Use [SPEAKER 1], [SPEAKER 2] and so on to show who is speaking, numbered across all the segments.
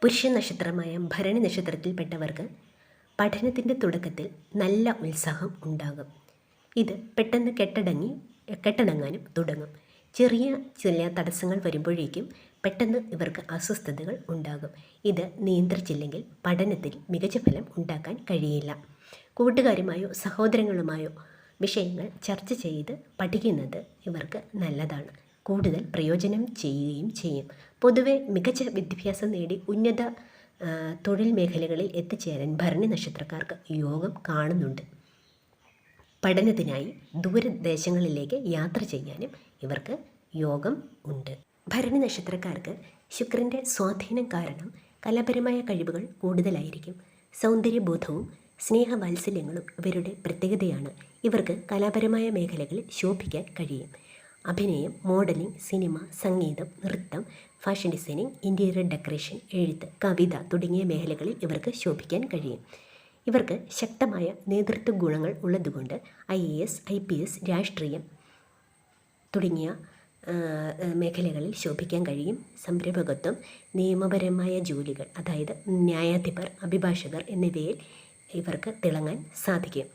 [SPEAKER 1] പുരുഷ നക്ഷത്രമായ ഭരണി നക്ഷത്രത്തിൽപ്പെട്ടവർക്ക് പഠനത്തിൻ്റെ തുടക്കത്തിൽ നല്ല ഉത്സാഹം ഉണ്ടാകും. ഇത് പെട്ടെന്ന് കെട്ടടങ്ങാനും തുടങ്ങും. ചെറിയ ചില തടസ്സങ്ങൾ വരുമ്പോഴേക്കും പെട്ടെന്ന് ഇവർക്ക് അസ്വസ്ഥതകൾ ഉണ്ടാകും. ഇത് നിയന്ത്രിച്ചില്ലെങ്കിൽ പഠനത്തിൽ മികച്ച ഫലം ഉണ്ടാക്കാൻ കഴിയില്ല. കൂട്ടുകാരുമായോ സഹോദരങ്ങളുമായോ വിഷയങ്ങൾ ചർച്ച ചെയ്ത് പഠിക്കുന്നത് ഇവർക്ക് നല്ലതാണ്. കൂടുതൽ പ്രയോജനം ചെയ്യുകയും ചെയ്യും. പൊതുവെ മികച്ച വിദ്യാഭ്യാസം നേടി ഉന്നത തൊഴിൽ മേഖലകളിൽ എത്തിച്ചേരാൻ ഭരണി നക്ഷത്രക്കാർക്ക് യോഗം കാണുന്നുണ്ട്. പഠനത്തിനായി ദൂരദേശങ്ങളിലേക്ക് യാത്ര ചെയ്യാനും ഇവർക്ക് യോഗം ഉണ്ട്. ഭരണി നക്ഷത്രക്കാർക്ക് ശുക്രൻ്റെ സ്വാധീനം കാരണം കലാപരമായ കഴിവുകൾ കൂടുതലായിരിക്കും. സൗന്ദര്യബോധവും സ്നേഹവാത്സല്യങ്ങളും ഇവരുടെ പ്രത്യേകതയാണ്. ഇവർക്ക് കലാപരമായ മേഖലകളിൽ ശോഭിക്കാൻ കഴിയും. അഭിനയം, മോഡലിംഗ്, സിനിമ, സംഗീതം, നൃത്തം, ഫാഷൻ ഡിസൈനിങ്, ഇൻറ്റീരിയർ ഡെക്കറേഷൻ, എഴുത്ത്, കവിത തുടങ്ങിയ മേഖലകളിൽ ഇവർക്ക് ശോഭിക്കാൻ കഴിയും. ഇവർക്ക് ശക്തമായ നേതൃത്വ ഗുണങ്ങൾ ഉള്ളതുകൊണ്ട് IAS, IPS, രാഷ്ട്രീയം തുടങ്ങിയ മേഖലകളിൽ ശോഭിക്കാൻ കഴിയും. സംരംഭകത്വം, നിയമപരമായ ജോലികൾ, അതായത് ന്യായാധിപർ, അഭിഭാഷകർ എന്നിവയിൽ ഇവർക്ക് തിളങ്ങാൻ സാധിക്കും.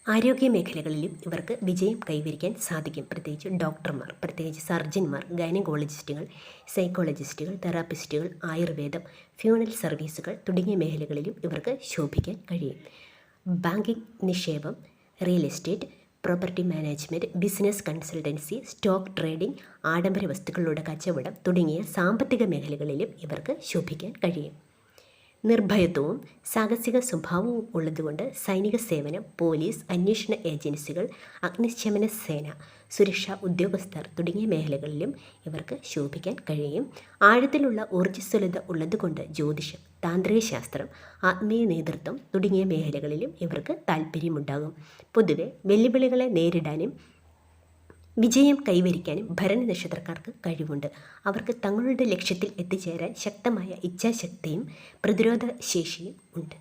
[SPEAKER 1] ആരോഗ്യ മേഖലകളിലും ഇവർക്ക് വിജയം കൈവരിക്കാൻ സാധിക്കും. പ്രത്യേകിച്ച് ഡോക്ടർമാർ, പ്രത്യേകിച്ച് സർജന്മാർ, ഗൈനക്കോളജിസ്റ്റുകൾ, സൈക്കോളജിസ്റ്റുകൾ, തെറാപ്പിസ്റ്റുകൾ, ആയുർവേദം, ഫ്യൂണറൽ സർവീസുകൾ തുടങ്ങിയ മേഖലകളിലും ഇവർക്ക് ശോഭിക്കാൻ കഴിയും. ബാങ്കിംഗ്, നിക്ഷേപം, real estate, property management, business consultancy, stock trading, ആഡംബര വസ്തുക്കളുടെ കച്ചവടം തുടങ്ങിയ സാമ്പത്തിക മേഖലകളിലും ഇവർക്ക് ശോഭിക്കാൻ കഴിയും. നിർഭയത്വവും സാഹസിക സ്വഭാവവും ഉള്ളതുകൊണ്ട് സൈനിക സേവനം, പോലീസ്, അന്വേഷണ ഏജൻസികൾ, അഗ്നിശമന സേന, സുരക്ഷാ ഉദ്യോഗസ്ഥർ തുടങ്ങിയ മേഖലകളിലും ഇവർക്ക് ശോഭിക്കാൻ കഴിയും. ആഴത്തിലുള്ള ഊർജ്ജസ്വലത ഉള്ളതുകൊണ്ട് ജ്യോതിഷം, താന്ത്രിക ശാസ്ത്രം, ആത്മീയ നേതൃത്വം തുടങ്ങിയ മേഖലകളിലും ഇവർക്ക് താല്പര്യമുണ്ടാകും. പൊതുവെ വെല്ലുവിളികളെ നേരിടാനും വിജയം കൈവരിക്കാനും ഭരണി നക്ഷത്രക്കാർക്ക് കഴിവുണ്ട്. അവർക്ക് തങ്ങളുടെ ലക്ഷ്യത്തിൽ എത്തിച്ചേരാൻ ശക്തമായ ഇച്ഛാശക്തിയും പ്രതിരോധ ശേഷിയും ഉണ്ട്.